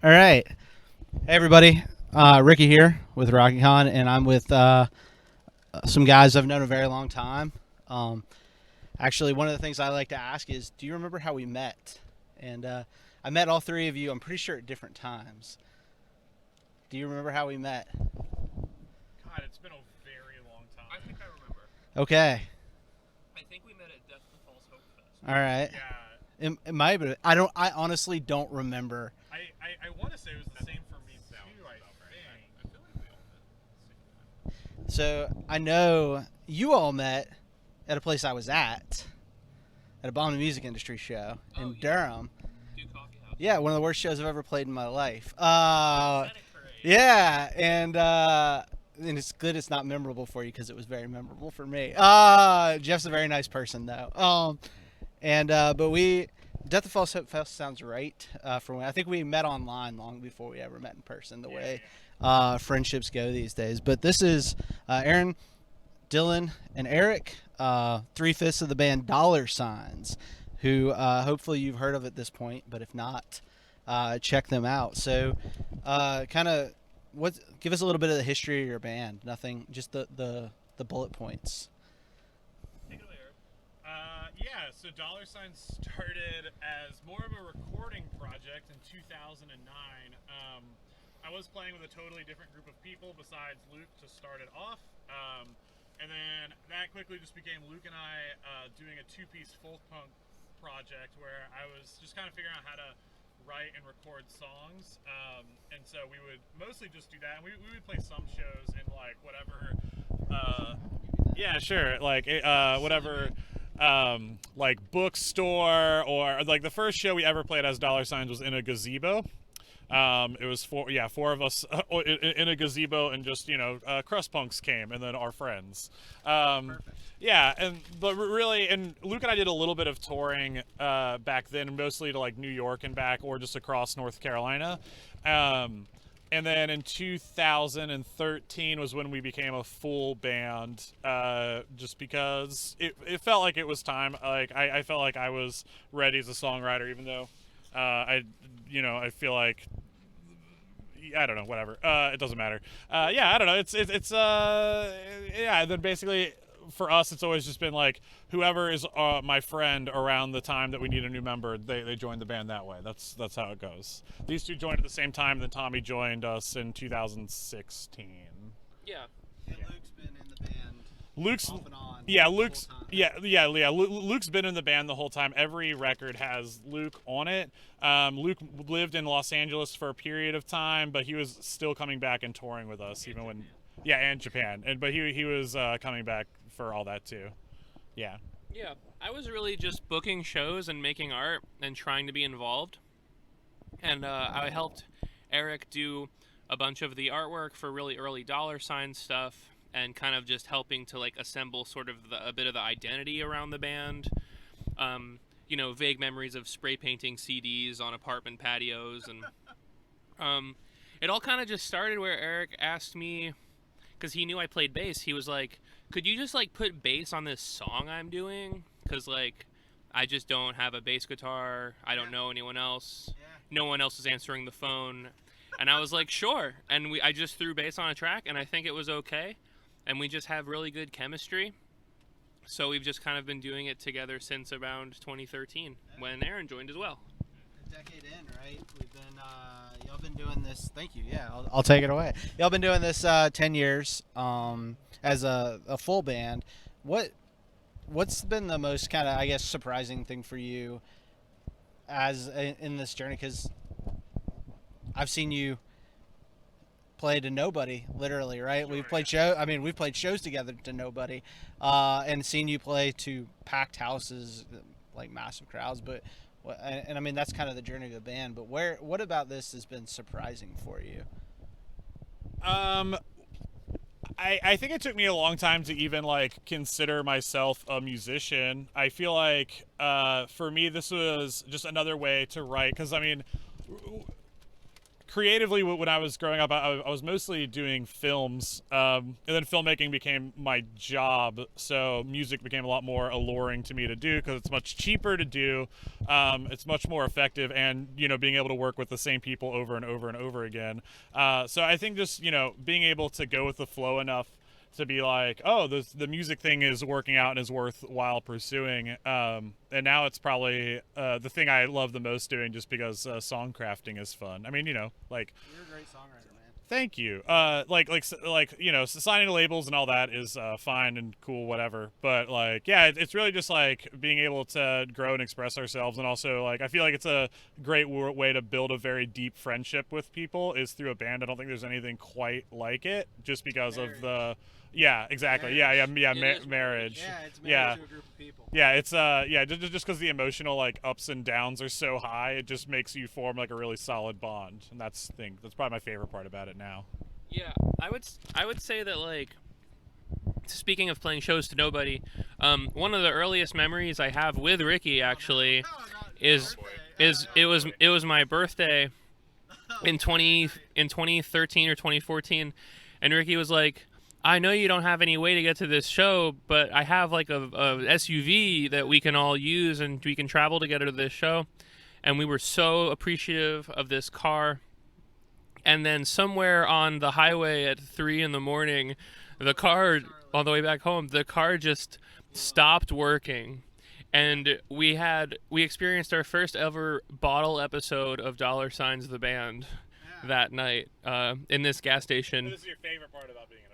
All right. Hey, everybody. Ricky here with RocketCon, and I'm with some guys I've known a very long time. Um, Actually, one of the things I like to ask is, do you remember how we met? And I met all three of you, I'm pretty sure, at different times. Do you remember how we met? God, it's been a very long time. I think I remember. Okay. I think we met at Death to Falls Hope Fest. All right. Yeah. It might be. I honestly don't remember. I want to say it was the same for me too. I think. I feel like we all met at the same time. So I know you all met at a place I was at a Bomb the Music Industry show in Durham. Duke Coffee House. Yeah, one of the worst shows I've ever played in my life. Pathetic parade. Yeah, and it's good it's not memorable for you because it was very memorable for me. Jeff's a very nice person though. But we Death of Falls Hope Fest sounds right. For when I think we met online long before we ever met in person. The way friendships go these days. But this is Aaron, Dylan, and Erik, 3/5 of the band Dollar Signs, who hopefully you've heard of at this point, but if not, check them out. So, give us a little bit of the history of your band. Nothing, just the bullet points. Take it away, Eric. So Dollar Sign started as more of a recording project in 2009. I was playing with a totally different group of people besides Luke to start it off. And then that quickly just became Luke and I doing a two-piece folk punk project where I was just kind of figuring out how to write and record songs. And so we would mostly just do that. And we would play some shows in like whatever. Yeah, sure. Like whatever. Like bookstore, or like the first show we ever played as Dollar Signs was in a gazebo. It was four of us in a gazebo, and just crust punks came, and then our friends. But really, and Luke and I did a little bit of touring back then, mostly to like New York and back, or just across North Carolina. And then in 2013 was when we became a full band, just because it felt like it was time. Like I felt like I was ready as a songwriter, even though I feel like, I don't know, whatever. It doesn't matter. I don't know. It's Then basically for us, it's always just been like whoever is my friend around the time that we need a new member, they join the band that way. That's how it goes. These two joined at the same time. Then Tommy joined us in 2016. Yeah. And Luke's been in the band. Luke's off and on Luke's the whole time. Luke's been in the band the whole time. Every record has Luke on it. Luke lived in Los Angeles for a period of time, but he was still coming back and touring with us, even when and Japan. But he was coming back for all that too. Yeah. Yeah. I was really just booking shows and making art and trying to be involved. And I helped Erik do a bunch of the artwork for really early Dollar Sign stuff, and kind of just helping to like assemble sort of a bit of the identity around the band. Vague memories of spray painting CDs on apartment patios, and it all kind of just started where Erik asked me, because he knew I played bass. He was like, "Could you just like put bass on this song I'm doing? Because like I just don't have a bass guitar. I don't know anyone else. No one else is answering the phone." And I was like, "Sure." And I just threw bass on a track, and I think it was okay. And we just have really good chemistry. So we've just kind of been doing it together since around 2013, when Aaron joined as well. A decade in, right? We've been y'all been doing this. Thank you. Yeah, I'll take it away. Y'all been doing this 10 years as a full band. What's been the most kind of, I guess, surprising thing for you in this journey? Because I've seen you play to nobody, literally, right? Sure, We've played shows together to nobody, and seen you play to packed houses, like massive crowds. But I mean, that's kind of the journey of the band. But what about this has been surprising for you? I think it took me a long time to even like consider myself a musician. I feel like for me this was just another way to write, because I mean, creatively, when I was growing up, I was mostly doing films, and then filmmaking became my job. So music became a lot more alluring to me to do because it's much cheaper to do. It's much more effective, and being able to work with the same people over and over and over again. So I think just being able to go with the flow enough to be like, oh, the music thing is working out and is worthwhile pursuing. And now it's probably the thing I love the most doing, just because song crafting is fun. I mean, like, You're a great songwriter, man. thank you. Signing to labels and all that is fine and cool, whatever. But like, yeah, it's really just like being able to grow and express ourselves, and also like I feel like it's a great way to build a very deep friendship with people is through a band. I don't think there's anything quite like it, just because of the. Yeah, exactly. Marriage. Marriage. Yeah, it's marriage to a group of people. Yeah, it's just because the emotional like ups and downs are so high, it just makes you form like a really solid bond, and that's probably my favorite part about it now. Yeah, I would say that, like, speaking of playing shows to nobody, one of the earliest memories I have with Ricky actually is it was my birthday in 2013 or 2014, and Ricky was like, I know you don't have any way to get to this show, but I have like a SUV that we can all use and we can travel together to this show. And we were so appreciative of this car. And then somewhere on the highway at 3 a.m, the car, on the way back home, the car just stopped working. And we experienced our first ever bottle episode of Dollar Signs the Band that night in this gas station. This is your favorite part about being in a band.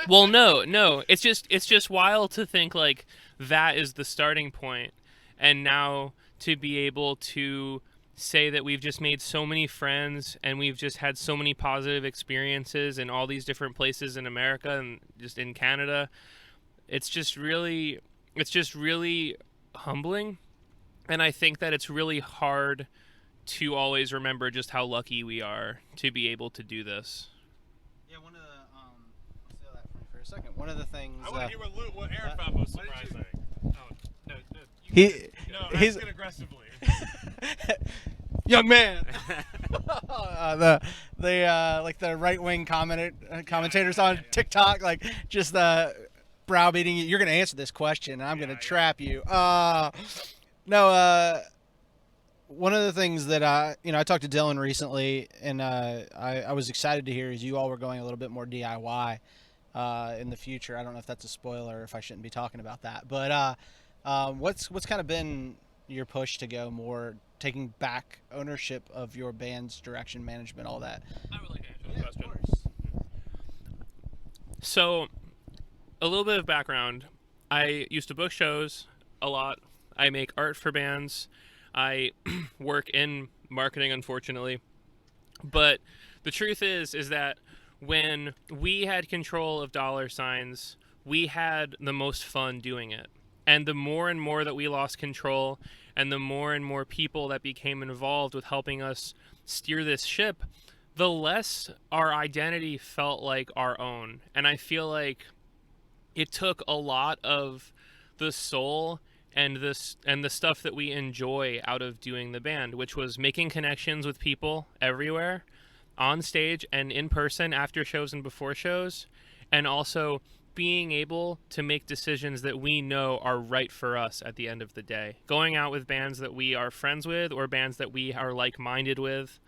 Well, no, it's just wild to think like that is the starting point, and now to be able to say that we've just made so many friends and we've just had so many positive experiences in all these different places in America and just in Canada, it's just really humbling. And I think that it's really hard to always remember just how lucky we are to be able to do this. Yeah, one of the let's do that for a second. One of the things I want to hear what Aaron found most surprising. he's asking aggressively. young man. The right wing commentators on TikTok, like just browbeating you. You're going to answer this question, and I'm going to trap you. One of the things that I talked to Dylan recently, and I was excited to hear is you all were going a little bit more DIY in the future. I don't know if that's a spoiler, if I shouldn't be talking about that, but what's kind of been your push to go more taking back ownership of your band's direction, management, all that? I would like to answer the question. Of course. So, a little bit of background. I used to book shows a lot. I make art for bands. I work in marketing, unfortunately. But the truth is that when we had control of Dollar Signs, we had the most fun doing it. And the more and more that we lost control, and the more and more people that became involved with helping us steer this ship, the less our identity felt like our own. And I feel like it took a lot of the soul and the stuff that we enjoy out of doing the band, which was making connections with people everywhere, on stage and in person, after shows and before shows, and also being able to make decisions that we know are right for us at the end of the day. Going out with bands that we are friends with or bands that we are like-minded with,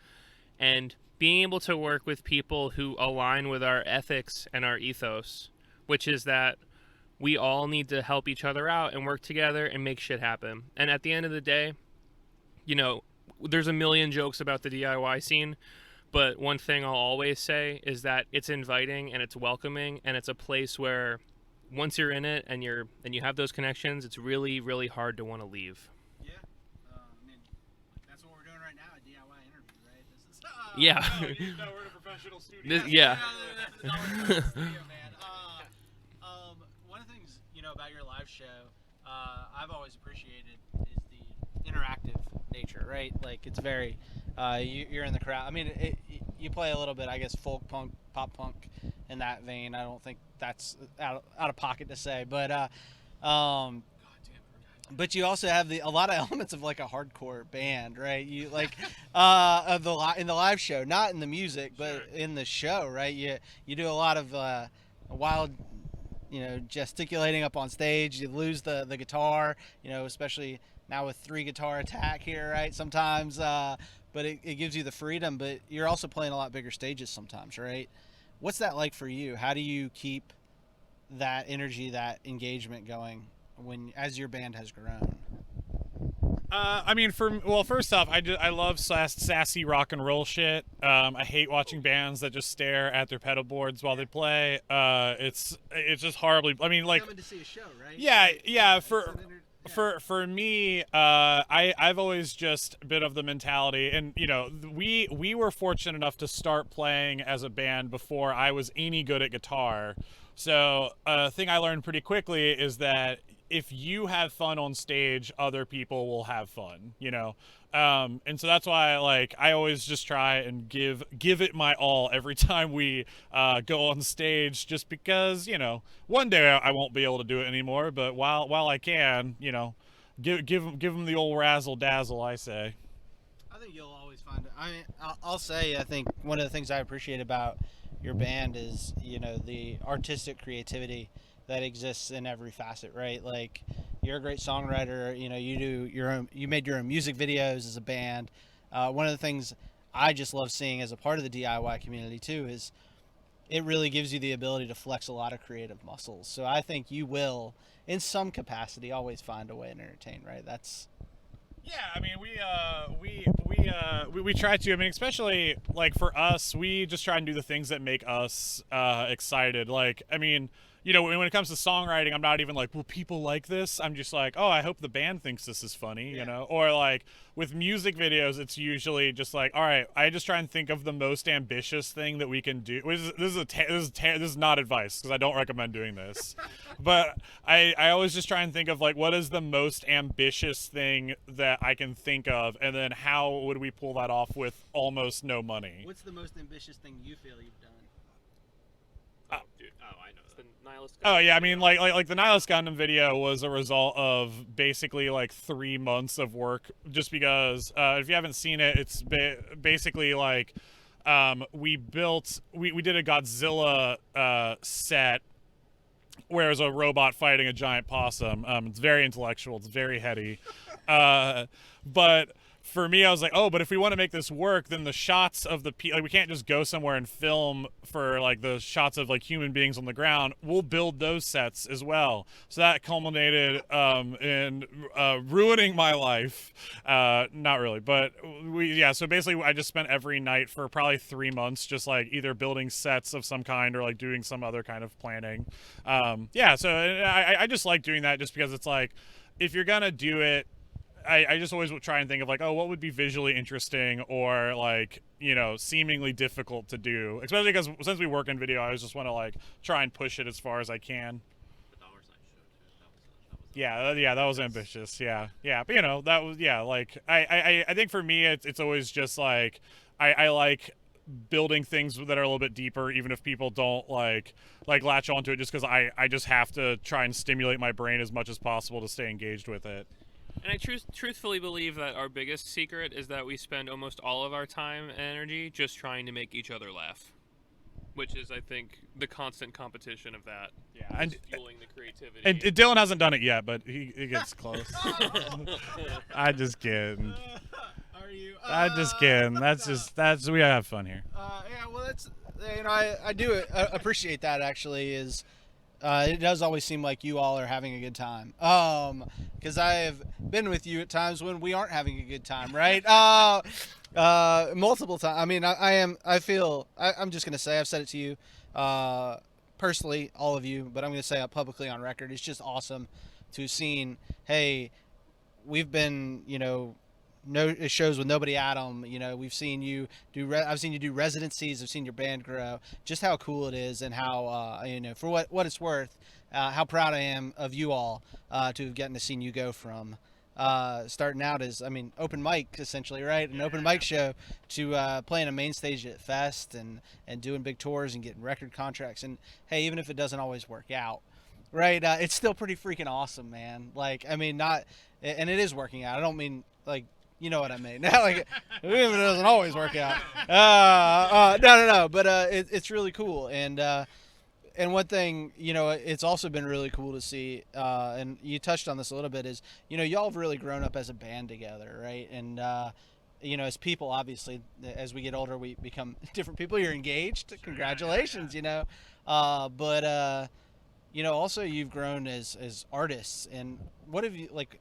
and being able to work with people who align with our ethics and our ethos, which is that we all need to help each other out and work together and make shit happen. And at the end of the day, there's a million jokes about the DIY scene, but one thing I'll always say is that it's inviting and it's welcoming, and it's a place where once you're in it and you have those connections, it's really, really hard to want to leave. Yeah, that's what we're doing right now, a DIY interview, right? This is yeah. No, we're in a professional studio. Yeah. One of the things about your live show, I've always appreciated is the interactive nature, right? Like it's very, you're in the crowd. I mean, you play a little bit, I guess, folk punk, pop punk, in that vein. I don't think that's out of pocket to say, but but you also have a lot of elements of like a hardcore band, right? You like of in the live show, not in the music, but Sure. in the show, right? You do a lot of wild, gesticulating up on stage. You lose the guitar, especially now with 3 guitar attack here, right? Sometimes, but it gives you the freedom. But you're also playing a lot bigger stages sometimes, right? What's that like for you? How do you keep that energy, that engagement going as your band has grown? I mean, first off, I love sassy rock and roll shit. I hate watching bands that just stare at their pedal boards while they play. It's just horribly. I mean, like, coming to see a show, right? yeah. For me, I've always just been of the mentality, and we were fortunate enough to start playing as a band before I was any good at guitar. So a thing I learned pretty quickly is that if you have fun on stage, other people will have fun, and so that's why I always just try and give it my all every time we go on stage, just because one day I won't be able to do it anymore, but while I can, give them the old razzle dazzle, I say. I think you'll always find it. I mean, I'll say, I think one of the things I appreciate about your band is, the artistic creativity that exists in every facet, right? Like, you're a great songwriter. You made your own music videos as a band. One of the things I just love seeing as a part of the DIY community too is it really gives you the ability to flex a lot of creative muscles. So I think you will, in some capacity, always find a way to entertain, right? That's Yeah, I mean, we try to. I mean, especially like for us, we just try and do the things that make us excited. Like, I mean, when it comes to songwriting, I'm not even like, will people like this? I'm just like, oh, I hope the band thinks this is funny, Or like with music videos, it's usually just like, all right, I just try and think of the most ambitious thing that we can do. This is not advice, because I don't recommend doing this, but I always just try and think of like, what is the most ambitious thing that I can think of, and then how would we pull that off with almost no money? What's the most ambitious thing you feel you've done? Oh, dude. Oh, I know. It's the Nihilist. Oh yeah, I mean, like the Nihilist Gundam video was a result of basically like 3 months of work. Just because, if you haven't seen it, it's basically like we did a Godzilla set where it's a robot fighting a giant possum. It's very intellectual. It's very heady, but. For me, I was like, oh, but if we want to make this work, then the shots of we can't just go somewhere and film for like the shots of like human beings on the ground. We'll build those sets as well. So that culminated in ruining my life. Not really, but so basically I just spent every night for probably 3 months just like either building sets of some kind or like doing some other kind of planning. So I just like doing that just because it's like, if you're gonna do it, I just always try and think of like, oh, what would be visually interesting or like, seemingly difficult to do. Especially because since we work in video, I always just want to like try and push it as far as I can. The dollar sign show too. That was ambitious. Yeah. But that was, like I think for me, it's always just like, I like building things that are a little bit deeper, even if people don't like latch onto it, just because I just have to try and stimulate my brain as much as possible to stay engaged with it. And I truthfully believe that our biggest secret is that we spend almost all of our time and energy just trying to make each other laugh, which is, I think, the constant competition of that. Yeah, and fueling the creativity. And Dylan hasn't done it yet, but he gets close. I just kidding. Are you? I just kidding. That's we have fun here. Well, that's I do appreciate that actually. Is it does always seem like you all are having a good time. Because I have been with you at times when we aren't having a good time, right? Multiple times. I mean, I'm just gonna say, I've said it to you, personally, all of you, but I'm gonna say it publicly on record. It's just awesome to have seen. Hey, we've been, no shows with nobody at them. We've seen you do. I've seen you do residencies. I've seen your band grow. Just how cool it is, and how for what it's worth, how proud I am of you all to have gotten to see you go from starting out as, open mic essentially, right? An open mic show to playing a main stage at Fest and doing big tours and getting record contracts. And hey, even if it doesn't always work out, right? It's still pretty freaking awesome, man. Like, I mean, not, and it is working out. I don't mean like, you know what I mean. Like, even if it doesn't always work out. No. But it's really cool, and one thing, you know, it's also been really cool to see, and you touched on this a little bit, is, you know, y'all have really grown up as a band together, right? And you know, as people, obviously, as we get older, we become different people. You're engaged. Congratulations, you know. But you know, also you've grown as artists. And what have you, like,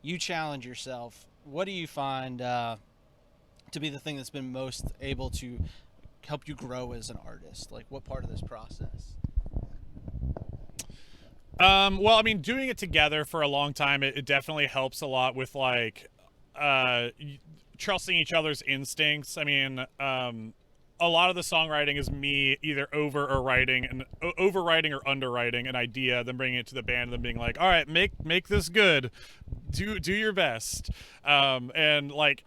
you challenge yourself? What do you find to be the thing that's been most able to help you grow as an artist? Like, what part of this process? Well, I mean, doing it together for a long time, it definitely helps a lot with, like, trusting each other's instincts. I mean, a lot of the songwriting is me either overwriting or underwriting an idea, then bringing it to the band, and then being like, all right, make this good, do your best. And like,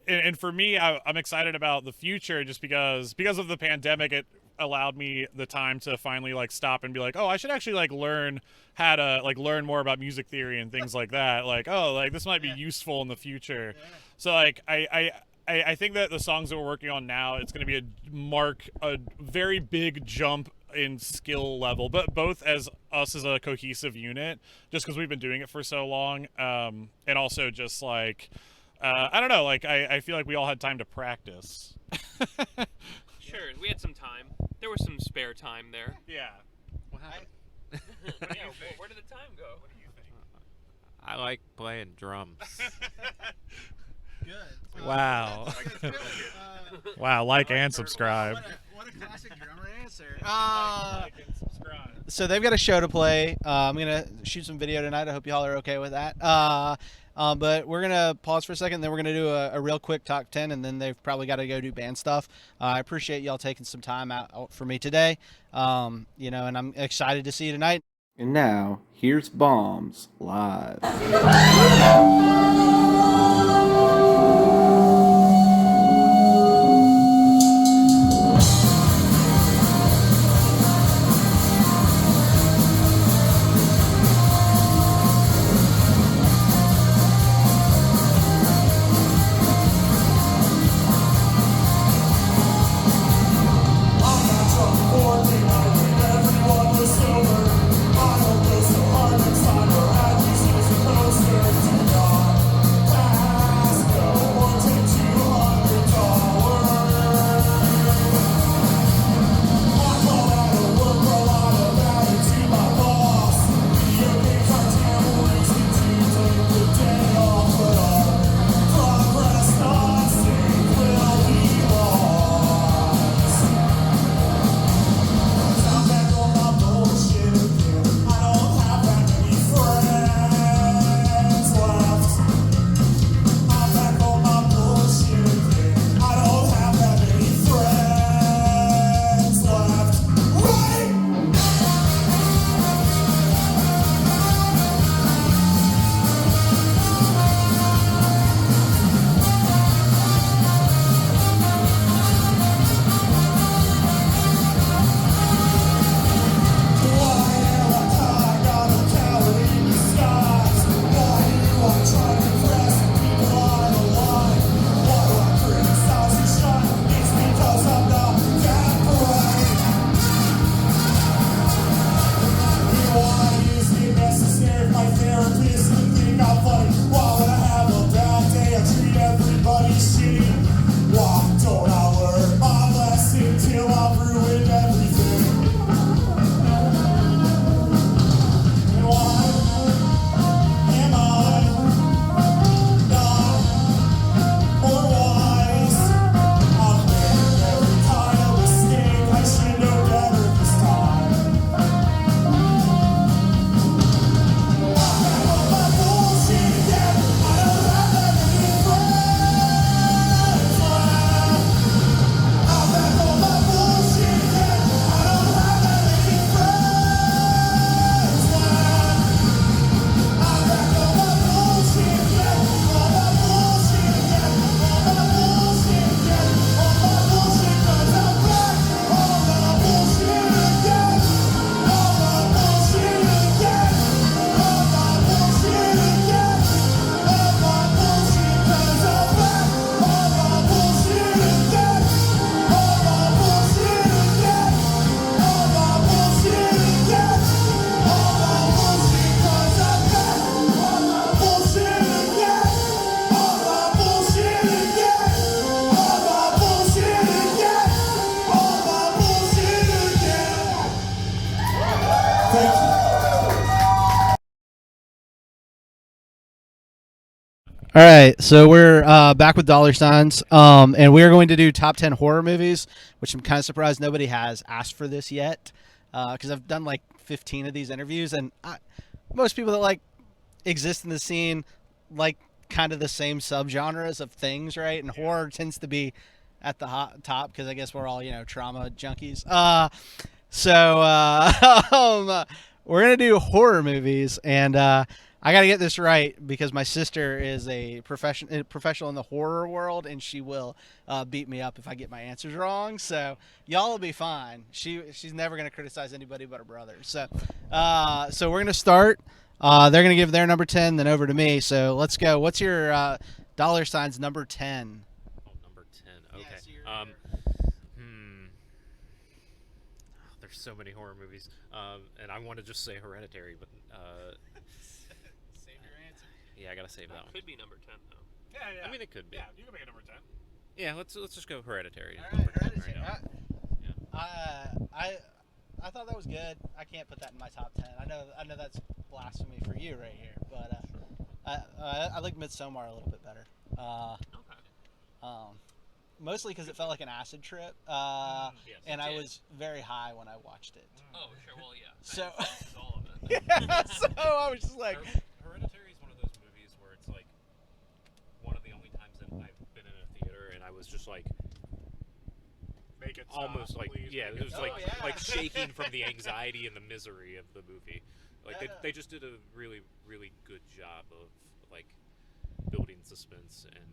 and for me, I'm excited about the future, just because of the pandemic. It allowed me the time to finally like stop and be like, oh, I should actually like learn how to like learn more about music theory and things like that. Like, oh, like this might be useful in the future. So like I think that the songs that we're working on now, it's going to be a very big jump in skill level, but both as us as a cohesive unit, just because we've been doing it for so long, and also just like I don't know, like I feel like we all had time to practice. Sure, we had some time. There was some spare time there. Yeah. What happened? Yeah, where did the time go? What do you think? I like playing drums. Good. Wow. Wow, like and subscribe. What a classic drummer answer. Like and subscribe. So they've got a show to play. I'm gonna shoot some video tonight. I hope y'all are okay with that. But we're gonna pause for a second. Then we're gonna do a real quick top 10, and then they've probably got to go do band stuff. I appreciate y'all taking some time out for me today. You know, and I'm excited to see you tonight. And now, here's Bombs live. I don't go so hard inside or at least it's closer to God. All right, so we're back with dollar signs, and we're going to do top 10 horror movies, which I'm kind of surprised nobody has asked for this yet, because I've done like 15 of these interviews, and most people that like exist in the scene like kind of the same subgenres of things, right? And horror tends to be at the top because I guess we're all trauma junkies. So we're gonna do horror movies, and I got to get this right because my sister is a professional in the horror world, and she will beat me up if I get my answers wrong. So y'all will be fine. She's never going to criticize anybody but her brother. So we're going to start. They're going to give their number 10, then over to me. So let's go. What's your dollar signs number 10? Oh, number 10. Okay. Yeah, so There's so many horror movies, and I want to just say Hereditary, but Save your answer. yeah, I gotta save that one. Could be number 10 though. Yeah. I mean, it could be. Yeah, you can make it number 10. Yeah, let's just go Hereditary. All Number right, 10 right now. I thought that was good. I can't put that in my top 10. I know that's blasphemy for you right here, but I like Midsommar a little bit better. Okay. Mostly because it felt like an acid trip, Yes, and it I did. was very high when I watched it. Oh, sure. Well, yeah. So- That's all of it. Yeah, so I was just like, Hereditary is one of those movies where it's like one of the only times that I've been in a theater and I was just like Make it stop, almost like please, yeah, make it was Oh, like yeah. like shaking from the anxiety and the misery of the movie. Like Yeah. they just did a really really good job of like building suspense and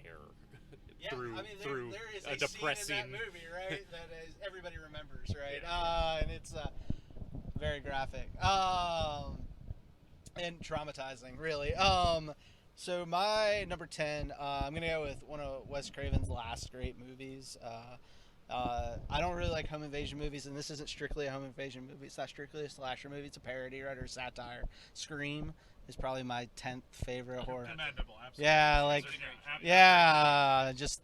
terror yeah, through I mean, through there is a depressing scene in that movie, right? That is, everybody remembers, right? And it's very graphic, and traumatizing, really. So my number 10, I'm gonna go with one of Wes Craven's last great movies. I don't really like home invasion movies, and this isn't strictly a home invasion movie. It's not strictly a slasher movie. It's a parody, right, or satire. Scream is probably my 10th favorite horror. Commendable, absolutely. Yeah, like, Absolutely. yeah, just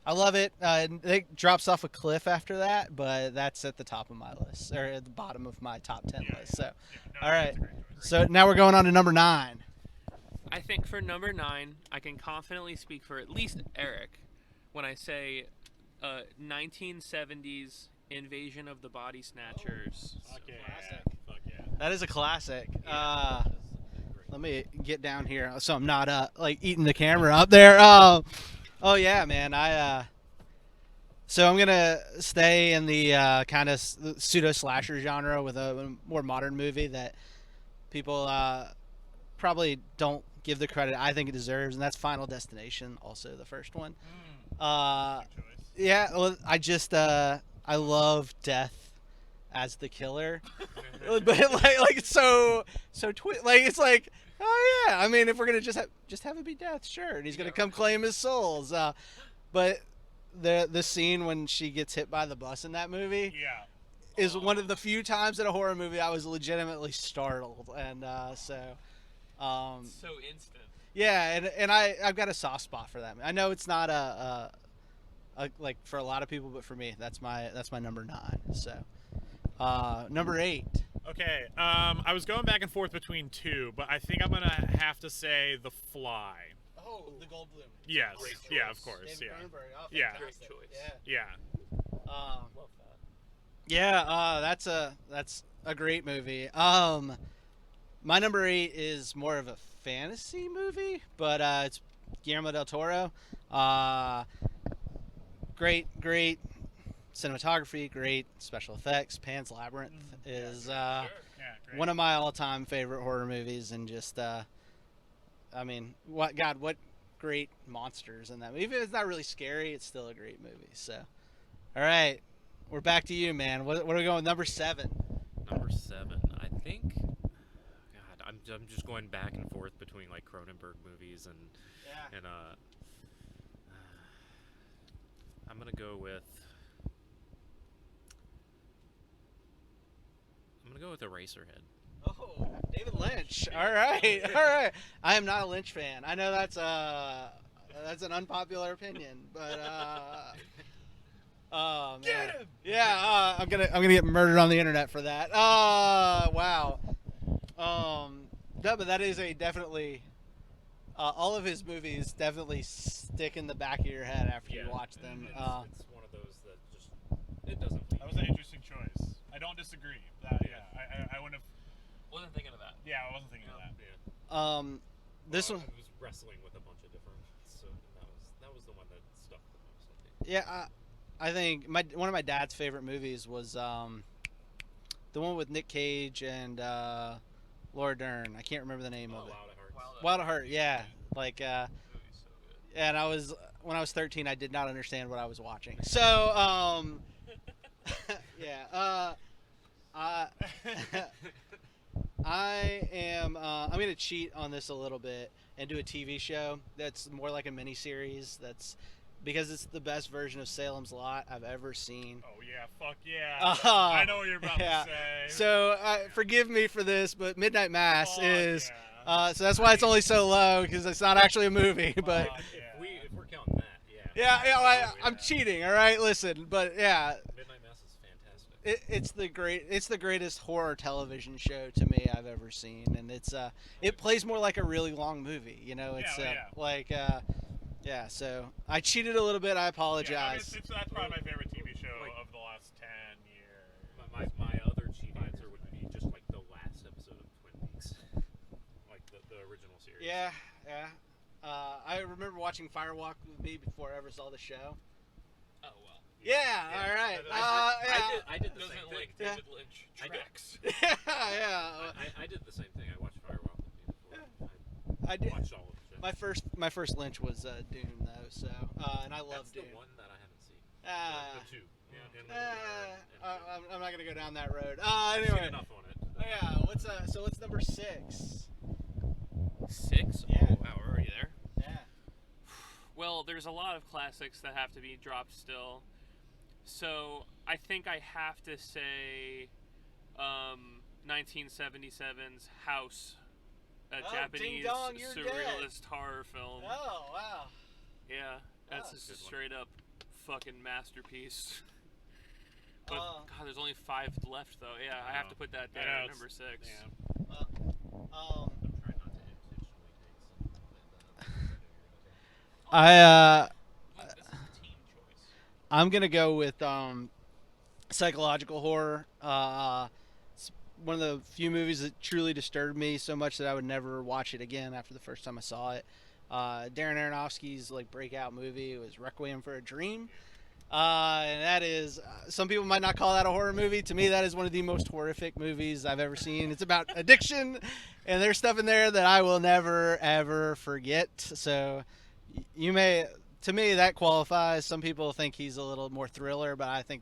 I love it. It drops off a cliff after that, but that's at the top of my list, or at the bottom of my top 10 list. So, No, all right. that's a great choice. So now we're going on to number 9. I think for number 9, I can confidently speak for at least Eric when I say 1970s Invasion of the Body Snatchers. Fuck yeah. Classic. Fuck yeah. That is a classic. Let me get down here so I'm not like eating the camera up there. Oh yeah, man. So I'm gonna stay in the kind of pseudo slasher genre with a more modern movie that people probably don't give the credit I think it deserves, and that's Final Destination, also the first one. Choice. Yeah, well, I love death as the killer, but like it's so like it's like, oh yeah, I mean, if we're gonna just have it be death, sure, and he's gonna come claim his souls. But the scene when she gets hit by the bus in that movie Yeah. is one of the few times in a horror movie I was legitimately startled, and so instant. yeah, and I've got a soft spot for that. I know it's not a like for a lot of people, but for me, that's my number 9. So number 8. Okay, I was going back and forth between 2, but I think I'm gonna have to say The Fly. Oh, the Goldblum. Yes, Great yeah, choice. of course, David yeah. Cronenberg. Oh, Yeah. fantastic. Great choice. Yeah. Yeah. Love that. Yeah, that's a great movie. My number 8 is more of a fantasy movie, but it's Guillermo del Toro. Great cinematography, great special effects. Pan's Labyrinth is Yeah, great. one of my all-time favorite horror movies, and just I mean, what great monsters in that movie. Even if it's not really scary, it's still a great movie. So, all right, we're back to you, man. What are we going with? Number 7? Number 7, I think. God, I'm just going back and forth between like Cronenberg movies and I'm gonna go with Eraserhead. Oh, David Lynch. All right, all right. I am not a Lynch fan. I know that's an unpopular opinion, but oh man. Get him! Yeah, I'm gonna get murdered on the internet for that. Wow. No, but that is a definitely all of his movies definitely stick in the back of your head after you watch them. It's one of those that just it doesn't leave. That was an interesting choice. I don't disagree. I wouldn't have. Wasn't thinking of that. Yeah, I wasn't thinking of that. Yeah. This Well, one, I was wrestling with a bunch of different, so that was the one that stuck the most. I think. yeah, I think one of my dad's favorite movies was the one with Nick Cage and Laura Dern. I can't remember the name of it. Wild at Heart. Wild at Heart. Yeah, like Movie's so good. and when I was 13, I did not understand what I was watching. So yeah, I am. I'm gonna cheat on this a little bit and do a TV show that's more like a mini series. That's because it's the best version of Salem's Lot I've ever seen. Oh yeah, fuck yeah. I know what you're about Yeah. to say. So forgive me for this, but Midnight Mass Fuck is. yeah. So that's why it's only so low because it's not actually a movie. But Fuck yeah. If we're counting that, yeah. I'm cheating. All right, listen. But yeah, Midnight Mass is fantastic. it's the greatest horror television show to me I've ever seen, and it plays more like a really long movie. You know, it's yeah. So I cheated a little bit. I Yeah, apologize. that's probably my favorite TV show of the last 10 years. My other cheat answer would be just like the last episode of Twin Peaks, like the original series. Yeah. I remember watching Firewalk with Me before I ever saw the show. Oh well. Yeah. All right. I did the Doesn't same like thing. David Lynch I did. tracks. yeah. I did the same thing. I watched Firewalk with Me before. I did. Watched all of the show. My first Lynch was Dune though. So and I love That's Dune. the one that I haven't seen. The two. Yeah. I'm not gonna go down that road. I've seen Anyway. enough on it. Yeah. What's number 6? 6? Yeah. Oh wow, we're already there. Yeah. Well, there's a lot of classics that have to be dropped still. So I think I have to say 1977's House, a Oh, Japanese ding dong, you're surrealist horror film. Oh wow. Yeah, that's Oh. a Good one. straight up fucking masterpiece. But Oh. God, there's only 5 left though. Yeah, I have to put that there at number 6. Yeah. I'm trying not to intentionally take something. This is a team choice. I'm gonna go with psychological horror. It's one of the few movies that truly disturbed me so much that I would never watch it again after the first time I saw it. Darren Aronofsky's like breakout movie was Requiem for a Dream, and that is some people might not call that a horror movie. To me, that is one of the most horrific movies I've ever seen. It's about addiction, and there's stuff in there that I will never ever forget. So you may. To me, that qualifies. Some people think he's a little more thriller, but I think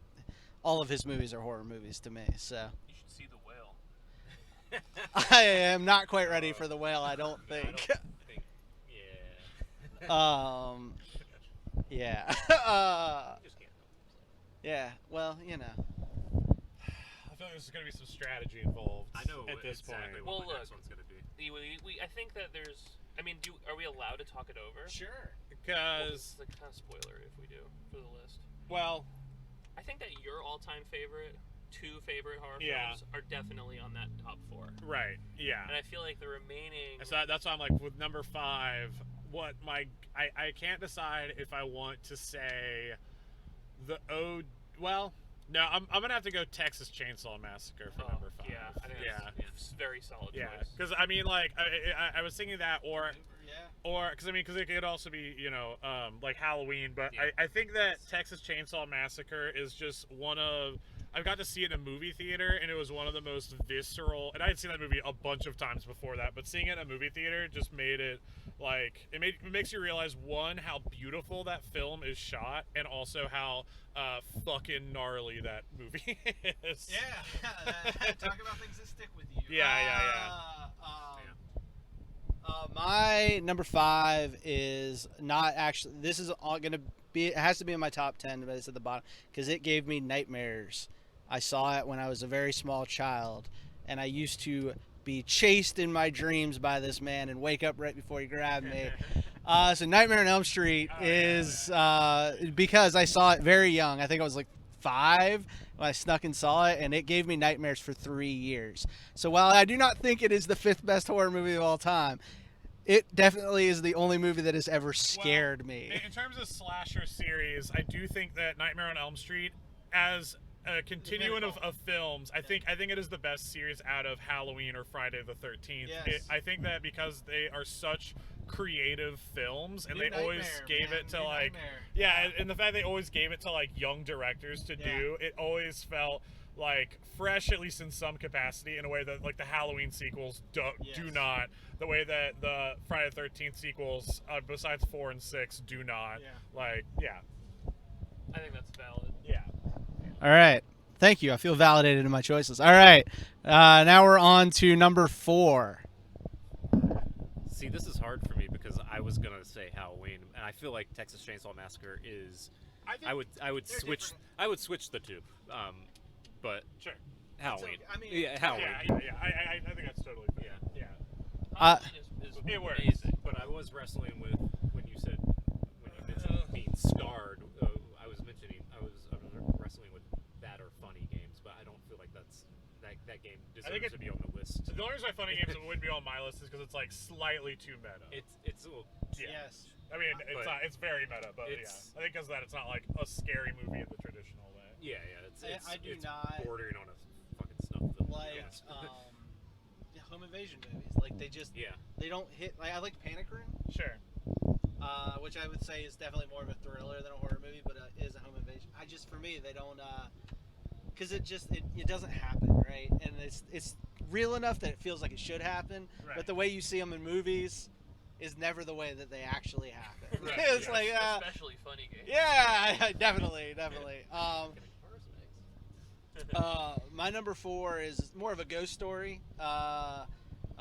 all of his movies are horror movies to me. So You should see The Whale. I am not quite ready for The Whale, I don't No, I think. don't think. Yeah. Yeah. Just can't help Yeah. Well, you know. I feel like there's going to be some strategy involved. I know at this exactly point. Well, what my look. next one's gonna be. I think that there's. I mean, are we allowed to talk it over? Sure. Well, this Because, is like kind of spoiler if we do for the list. well, I think that your all-time favorite, 2 favorite horror Yeah. films are definitely on that top 4. right, yeah. And I feel like the remaining. So that's why I'm like, with number 5, I can't decide if I want to say well, no, I'm going to have to go Texas Chainsaw Massacre for number 5. Yeah, I think that's a very solid Yeah, choice. because I mean, like, I was thinking that, or Yeah. because it could also be, like Halloween, but Yeah. I think that Texas Chainsaw Massacre is just one of. I've got to see it in a movie theater, and it was one of the most visceral. And I had seen that movie a bunch of times before that, but seeing it in a movie theater just made it like it makes you realize, one, how beautiful that film is shot, and also how fucking gnarly that movie is. Yeah. Talk about things that stick with you. Yeah. My number 5 is not actually. This is all gonna be. It has to be in my top 10, but it's at the bottom because it gave me nightmares. I saw it when I was a very small child, and I used to be chased in my dreams by this man and wake up right before he grabbed me. So Nightmare on Elm Street is because I saw it very young. I think I was like 5 when I snuck and saw it, and it gave me nightmares for 3 years. So while I do not think it is the 5th best horror movie of all time, it definitely is the only movie that has ever scared me. In terms of slasher series, I do think that Nightmare on Elm Street, as a continuum of films, I think it is the best series out of Halloween or Friday the 13th. Yes. I think that because they are such creative films, and New they always Nightmare, gave man. it to New like, Nightmare. yeah, and the fact they always gave it to like young directors to do, it always felt like fresh, at least in some capacity, in a way that like the Halloween sequels do not, the way that the Friday the 13th sequels, besides 4 and 6, do not. Like, I think that's valid. yeah. All right. Thank you. I feel validated in my choices. All right. Now we're on to number 4. See, this is hard for me because I was gonna say Halloween, and I feel like Texas Chainsaw Massacre is. I would switch. different. I would switch the two, but Sure. Halloween. okay. I mean, Halloween. I think that's totally fair. Yeah. Is It works. amazing. But I was wrestling with when you mentioned being scarred. I was wrestling with bad or funny games, but I don't feel like that game deserves to be on the list. The only reason why funny games wouldn't be on my list is because it's like slightly too meta. It's a little. Yes. I mean, it's But not. It's very meta, but I think because of that, it's not like a scary movie in the traditional way. Yeah. I do it's not bordering on a fucking snuff film. like home invasion movies. Like they just they don't hit. Like I like Panic Room, Sure. which I would say is definitely more of a thriller than a horror movie, but is a home invasion. For me they don't because it doesn't happen, right? And it's real enough that it feels like it should happen, but the way you see them in movies is never the way that they actually happen. Right, It's yeah. like Especially funny games. yeah, definitely. My number 4 is more of a ghost story.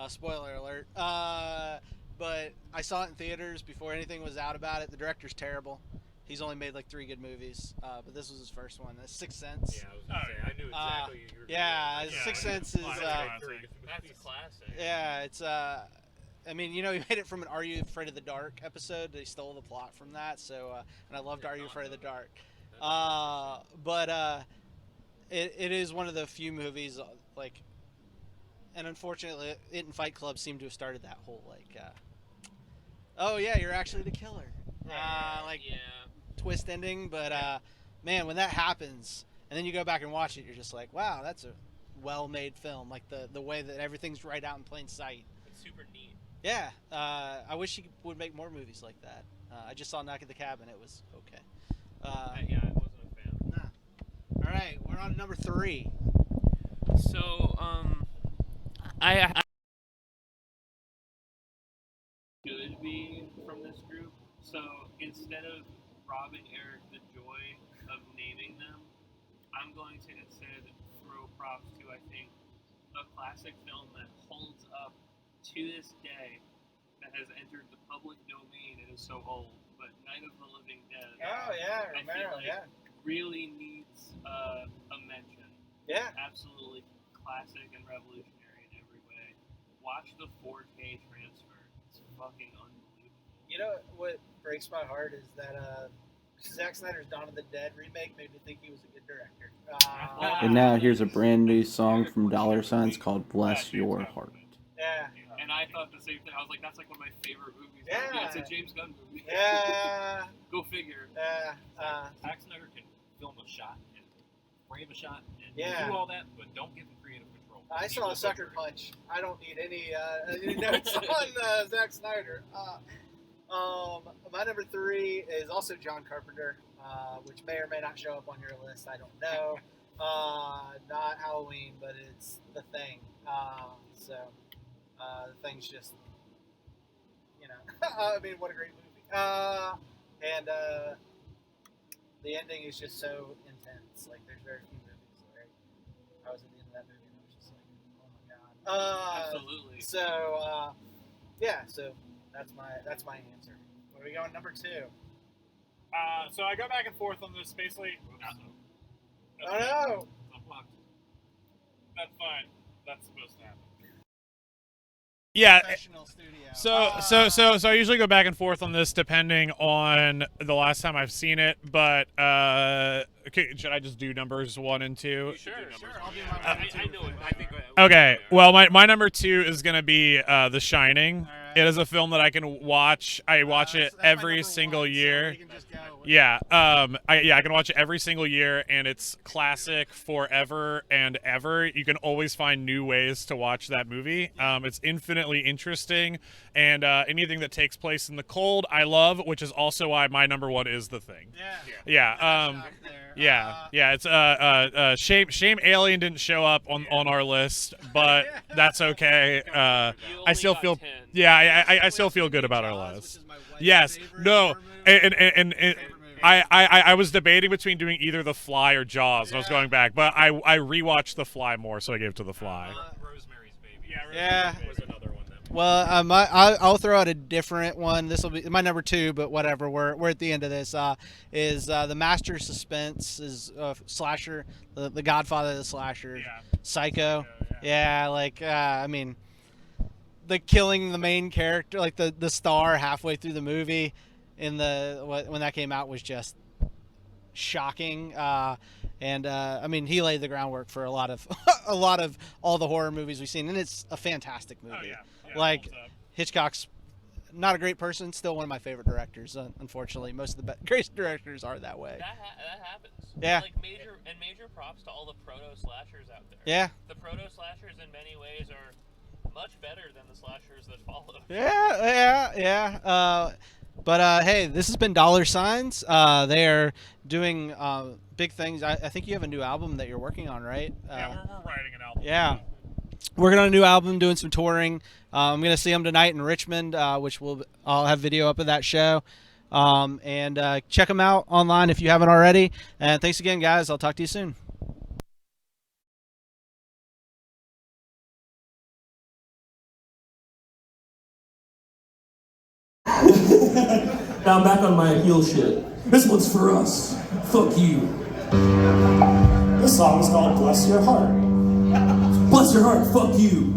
Spoiler alert. But I saw it in theaters before anything was out about it. The director's terrible. He's only made like 3 good movies, but this was his first one. That's Sixth Sense. Yeah, I was gonna say. I knew exactly you were. Yeah, gonna Sixth Sense is. That's classic. Yeah, it's. I mean, he made it from an "Are You Afraid of the Dark" episode. They stole the plot from that. So, and I loved "Are You Afraid of the Dark," but it is one of the few movies like, and unfortunately, it and Fight Club seem to have started that whole like, oh yeah, you're actually the killer, twist ending. But man, when that happens, and then you go back and watch it, you're just like, wow, that's a well-made film. Like the way that everything's right out in plain sight. It's super neat. Yeah, I wish he would make more movies like that. I just saw Knock at the Cabin. It was okay. Yeah, I wasn't a fan. Nah. All right, we're on number 3. So, I should be from this group. So instead of robbing Eric the joy of naming them, I'm going to instead throw props to, I think, a classic film that holds up to this day, that has entered the public domain and is so old, but Night of the Living Dead. Oh yeah, I feel like really needs a mention. Yeah. Absolutely classic and revolutionary in every way. Watch the 4K transfer. It's fucking unbelievable. You know what breaks my heart is that Zack Snyder's Dawn of the Dead remake made me think he was a good director. And now here's a brand new song from Dollar Signs called Bless Your Heart. Yeah. And I thought the same thing. I was like, that's like one of my favorite movies. Yeah. It's a James Gunn movie. Yeah. Go figure. Zack Snyder can film a shot and frame a shot and Yeah. do all that, but don't give him creative control. I He saw will a Sucker butcher it. Punch. I don't need any notes on Zack Snyder. My number 3 is also John Carpenter, which may or may not show up on your list. I don't know. Not Halloween, but it's The Thing. The Thing's just, I mean, what a great movie. And the ending is just so intense. Like, there's very few movies where I was at the end of that movie and I was just like, oh my god. Absolutely. So, yeah. So that's my answer. Where are we going? Number 2. So I go back and forth on this basically. Oh no! Unplugged. That's fine. That's supposed to happen. Yeah. Professional studio. So I usually go back and forth on this depending on the last time I've seen it. But okay, should I just do numbers 1 and 2? Sure. I'll do my I know it. I think. Okay. Well, my number 2 is gonna be The Shining, Alright. It is a film that I can watch. I watch it every single year. Yeah, I can watch it every single year, and it's classic forever and ever. You can always find new ways to watch that movie. It's infinitely interesting, and anything that takes place in the cold, I love, which is also why my number one is The Thing. Yeah. It's shame Alien didn't show up on our list, but that's okay. I still feel I still feel good about our list. Yes, no, and I was debating between doing either The Fly or Jaws, and I was going back, but I rewatched The Fly more, so I gave it to The Fly. Rosemary's Baby. Yeah. Was another one that. Well, I'll throw out a different one. This will be my number 2, but whatever. We're at the end of this. Is the master of suspense is slasher, the Godfather of the slasher, Psycho. I mean, the killing the main character, like the star halfway through the movie, when that came out was just shocking. I mean, he laid the groundwork for a lot of all the horror movies we've seen, and it's a fantastic movie. Like Hitchcock's not a great person, still one of my favorite directors. Unfortunately, most of the greatest directors are that way. That happens. Yeah. Like major props to all the proto slashers out there. Yeah. The proto slashers in many ways are much better than the slashers that follow. Yeah. But hey, this has been Dollar Signs. They are doing big things. I think you have a new album that you're working on, right? We're writing an album. Yeah. Working on a new album, doing some touring. I'm going to see them tonight in Richmond, which I'll have video up of that show. And check them out online if you haven't already. And thanks again, guys. I'll talk to you soon. Now I'm back on my heel shit. This one's for us. Fuck you. This song is called Bless Your Heart. Bless your heart. Fuck you.